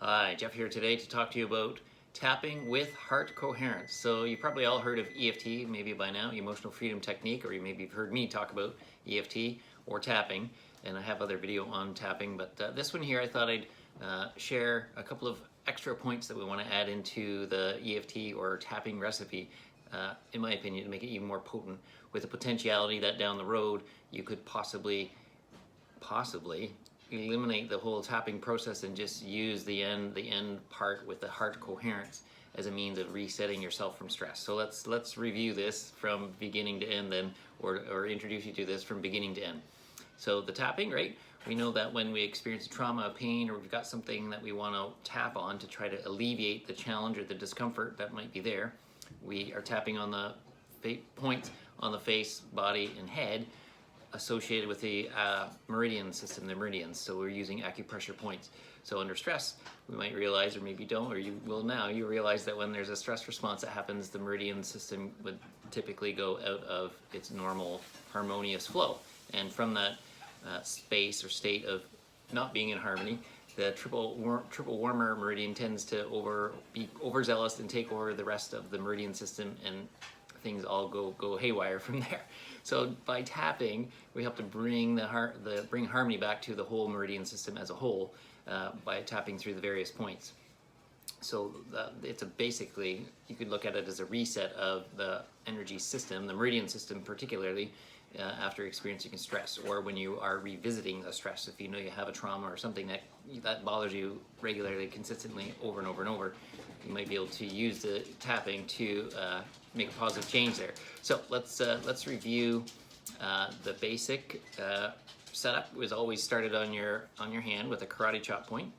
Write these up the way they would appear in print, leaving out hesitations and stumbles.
Hi, Jeff here today to talk to you about tapping with heart coherence. So you've probably all heard of EFT, maybe by now, emotional freedom technique, or you maybe have heard me talk about EFT or tapping, and I have other video on tapping, but this one here I thought I'd share a couple of extra points that we want to add into the EFT or tapping recipe, in my opinion, to make it even more potent, with the potentiality that down the road you could possibly eliminate the whole tapping process and just use the end part with the heart coherence as a means of resetting yourself from stress. So let's review this from beginning to end then, or introduce you to this from beginning to end. So the tapping, right? We know that when we experience trauma, a pain, or we've got something that we want to tap on to try to alleviate the challenge or the discomfort that might be there, we are tapping on the points on the face, body, and head associated with the meridian system, the meridians. So we're using acupressure points. So under stress, we might realize, or maybe don't, or you will now, you realize that when there's a stress response that happens, the meridian system would typically go out of its normal harmonious flow. And from that space or state of not being in harmony, the triple warmer meridian tends to be overzealous and take over the rest of the meridian system, and things all go haywire from there. So by tapping, we help to bring bring harmony back to the whole meridian system as a whole by tapping through the various points. So it's basically, you could look at it as a reset of the energy system, the meridian system particularly, after experiencing a stress, or when you are revisiting a stress. If you know you have a trauma or something that bothers you regularly, consistently, over and over and over, you might be able to use the tapping to make a positive change there. So let's review the basic setup. Was always started on your hand with a karate chop point.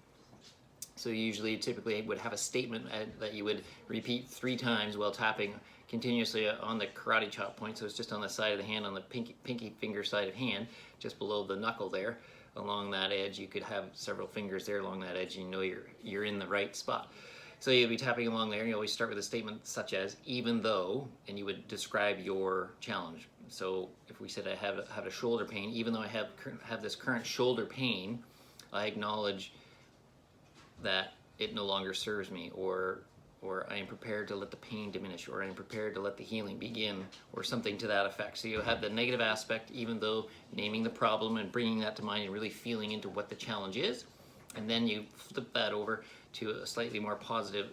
So you typically would have a statement that you would repeat 3 times while tapping continuously on the karate chop point. So it's just on the side of the hand, on the pinky finger side of hand, just below the knuckle there. Along that edge, you could have several fingers there along that edge, and you know you're in the right spot. So you'll be tapping along there, and you always start with a statement such as, even though, and you would describe your challenge. So if we said I have a shoulder pain, even though I have this current shoulder pain, I acknowledge that it no longer serves me, or I am prepared to let the pain diminish, or I am prepared to let the healing begin, or something to that effect. So you have the negative aspect, even though naming the problem and bringing that to mind and really feeling into what the challenge is. And then you flip that over to a slightly more positive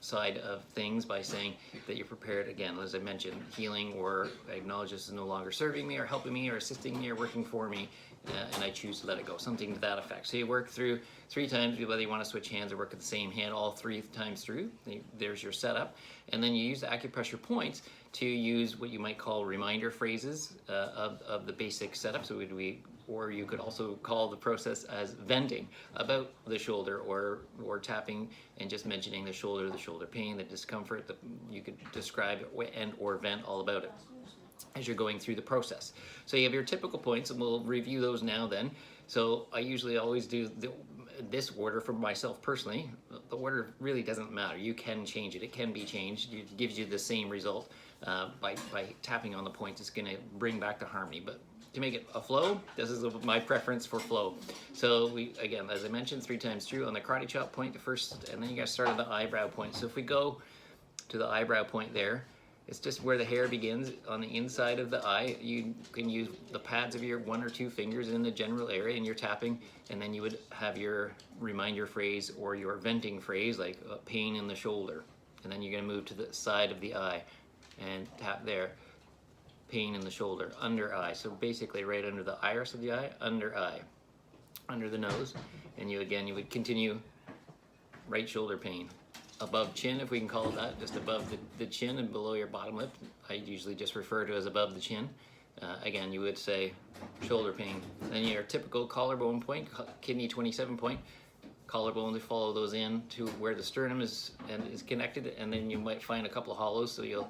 side of things by saying that you're prepared, again, as I mentioned, healing, or I acknowledge this is no longer serving me or helping me or assisting me or working for me, and I choose to let it go, something to that effect. So you work through 3 times, whether you want to switch hands or work at the same hand all 3 times through. There's your setup. And then you use the acupressure points to use what you might call reminder phrases of the basic setup. So or you could also call the process as venting about the shoulder, or tapping and just mentioning the shoulder pain, the discomfort. You could describe and or vent all about it as you're going through the process. So you have your typical points, and we'll review those now then. So I usually always do this order for myself personally. The order really doesn't matter. You can change it. It can be changed. It gives you the same result by tapping on the points. It's going to bring back the harmony. But to make it a flow, this is my preference for flow. So we, again, as I mentioned, 3 times through on the karate chop point, the first, and then you guys start on the eyebrow point. So if we go to the eyebrow point there, it's just where the hair begins on the inside of the eye. You can use the pads of your 1 or 2 fingers in the general area, and you're tapping, and then you would have your reminder phrase or your venting phrase, like pain in the shoulder. And then you're going to move to the side of the eye and tap there, pain in the shoulder, under eye. So basically right under the iris of the eye, under eye, under the nose. And you would continue right shoulder pain. Above chin, if we can call it that, just above the chin and below your bottom lip. I usually just refer to as above the chin. Again, you would say shoulder pain. Then your typical collarbone point, kidney 27 point, collarbone, to follow those in to where the sternum is connected, and then you might find a couple of hollows, so you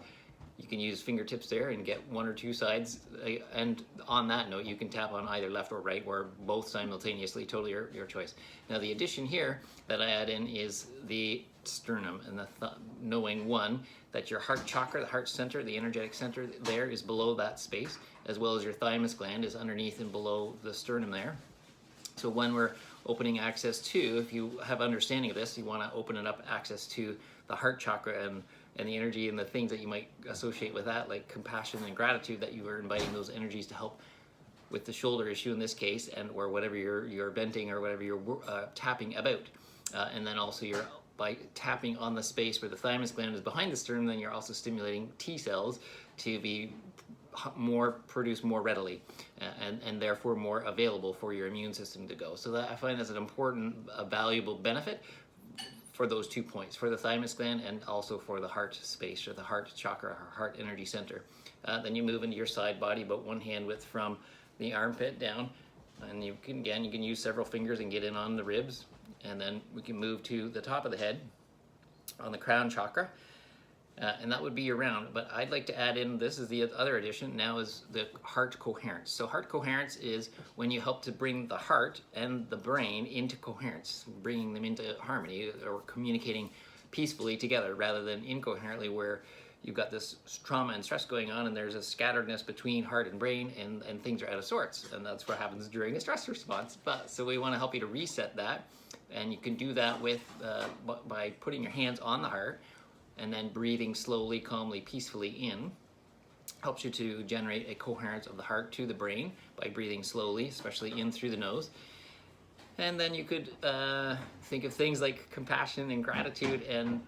can use fingertips there and get 1 or 2 sides. And on that note, you can tap on either left or right, or both simultaneously, totally your choice. Now the addition here that I add in is the sternum, and knowing, 1, that your heart chakra, the heart center, the energetic center there, is below that space, as well as your thymus gland is underneath and below the sternum there. So when we're opening access to, if you have understanding of this, you want to open it up access to the heart chakra and the energy and the things that you might associate with that, like compassion and gratitude, that you are inviting those energies to help with the shoulder issue in this case, and or whatever you're venting or whatever you're tapping about. And then also by tapping on the space where the thymus gland is behind the sternum, then you're also stimulating T cells to be produced more readily, and therefore more available for your immune system to go. So that I find that's an important, valuable benefit for those 2 points, for the thymus gland and also for the heart space, or the heart chakra, or heart energy center. Then you move into your side body, about 1 hand width from the armpit down, and you can use several fingers and get in on the ribs, and then we can move to the top of the head on the crown chakra. And that would be around, but I'd like to add in, this is the other addition now, is the heart coherence. So heart coherence is when you help to bring the heart and the brain into coherence, bringing them into harmony, or communicating peacefully together rather than incoherently, where you've got this trauma and stress going on and there's a scatteredness between heart and brain, and things are out of sorts, and that's what happens during a stress response. So we want to help you to reset that, and you can do that with by putting your hands on the heart and then breathing slowly, calmly, peacefully in. Helps you to generate a coherence of the heart to the brain by breathing slowly, especially in through the nose. And then you could think of things like compassion and gratitude and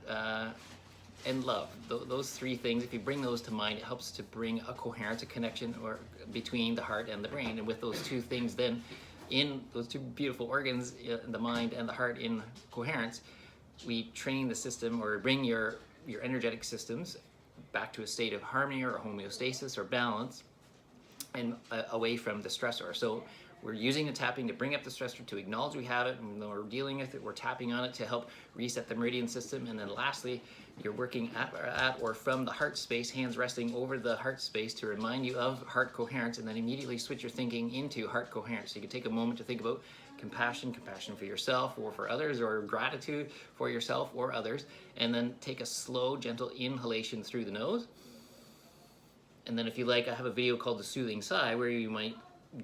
love. Those 3 things, if you bring those to mind, it helps to bring a coherence, a connection between the heart and the brain. And with those 2 things then, in those 2 beautiful organs, the mind and the heart in coherence, we train the system, or bring your energetic systems back to a state of harmony or homeostasis or balance, and away from the stressor. So we're using the tapping to bring up the stressor, to acknowledge we have it, and when we're dealing with it, we're tapping on it to help reset the meridian system. And then lastly, you're working at or from the heart space, hands resting over the heart space to remind you of heart coherence, and then immediately switch your thinking into heart coherence. So you can take a moment to think about compassion for yourself or for others, or gratitude for yourself or others, and then take a slow, gentle inhalation through the nose. And then if you like, I have a video called The Soothing Sigh, where you might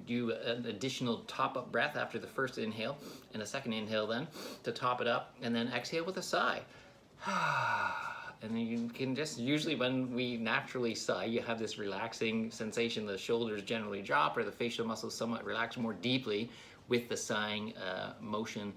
do an additional top-up breath after the first inhale, and a second inhale then to top it up, and then exhale with a sigh. And then you can just, usually when we naturally sigh, you have this relaxing sensation. The shoulders generally drop, or the facial muscles somewhat relax more deeply with the sighing motion,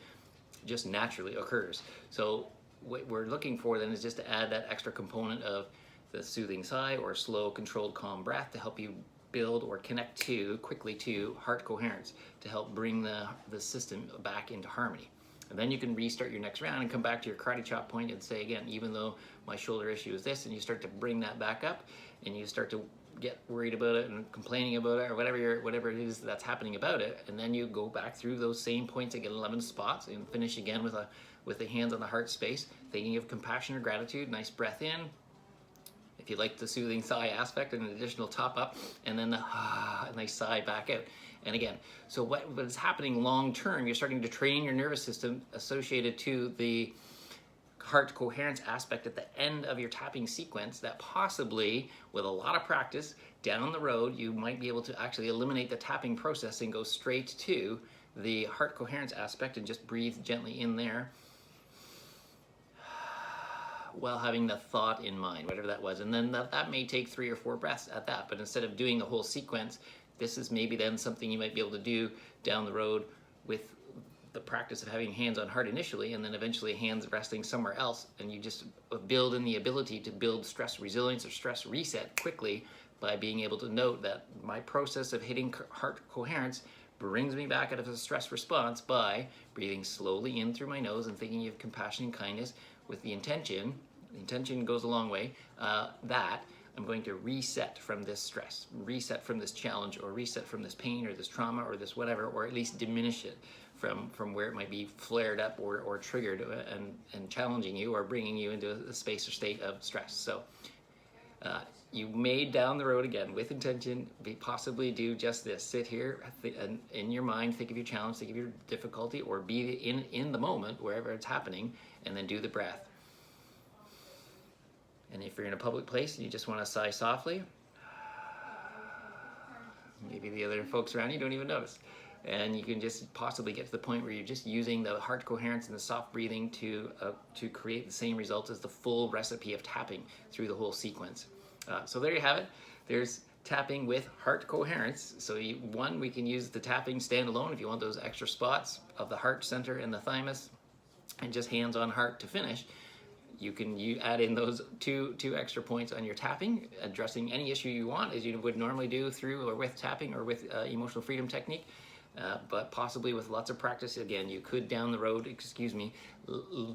just naturally occurs. So what we're looking for then is just to add that extra component of the soothing sigh, or slow, controlled, calm breath, to help you build or connect quickly to heart coherence, to help bring the system back into harmony. And then you can restart your next round and come back to your karate chop point and say, again, even though my shoulder issue is this, and you start to bring that back up, and you start to get worried about it and complaining about it, or whatever it is that's happening about it, and then you go back through those same points again, 11 spots, and finish again with the hands on the heart space, thinking of compassion or gratitude. Nice breath in, if you like the soothing sigh aspect, an additional top up, and then the nice sigh back out. And again, so what is happening long term, you're starting to train your nervous system associated to the heart coherence aspect at the end of your tapping sequence, that possibly with a lot of practice down the road, you might be able to actually eliminate the tapping process and go straight to the heart coherence aspect, and just breathe gently in there while having the thought in mind, whatever that was. And then that may take 3 or 4 breaths at that, but instead of doing the whole sequence, this is maybe then something you might be able to do down the road with the practice of having hands on heart initially, and then eventually hands resting somewhere else, and you just build in the ability to build stress resilience or stress reset quickly by being able to note that my process of hitting heart coherence brings me back out of a stress response by breathing slowly in through my nose and thinking of compassion and kindness, with the intention goes a long way, that I'm going to reset from this stress, reset from this challenge, or reset from this pain or this trauma or this whatever, or at least diminish it from where it might be flared up or triggered and challenging you or bringing you into a space or state of stress. So you may down the road, again with intention, possibly do just this: sit here and in your mind think of your challenge, think of your difficulty, or be in the moment wherever it's happening, and then do the breath. And if you're in a public place and you just want to sigh softly, maybe the other folks around you don't even notice. and you can just possibly get to the point where you're just using the heart coherence and the soft breathing to create the same results as the full recipe of tapping through the whole sequence. So there you have it. There's tapping with heart coherence. So we can use the tapping standalone if you want those extra spots of the heart center and the thymus, and just hands on heart to finish. You add in those two extra points on your tapping, addressing any issue you want, as you would normally do through or with tapping or with emotional freedom technique. But possibly with lots of practice, again, you could down the road,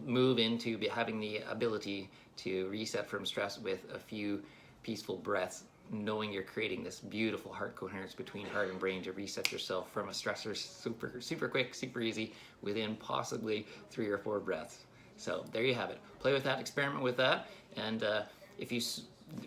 move into having the ability to reset from stress with a few peaceful breaths, knowing you're creating this beautiful heart coherence between heart and brain to reset yourself from a stressor super quick, super easy, within possibly 3 or 4 breaths. So there you have it. Play with that, experiment with that, and if you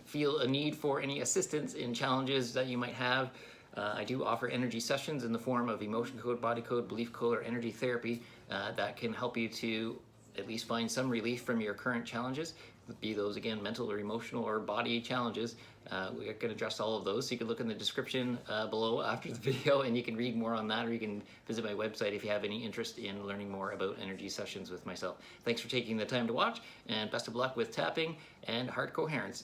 feel a need for any assistance in challenges that you might have, I do offer energy sessions in the form of emotion code, body code, belief code, or energy therapy that can help you to at least find some relief from your current challenges, be those again mental or emotional or body challenges. We can address all of those, so you can look in the description below after the video and you can read more on that, or you can visit my website if you have any interest in learning more about energy sessions with myself. Thanks for taking the time to watch, and best of luck with tapping and heart coherence.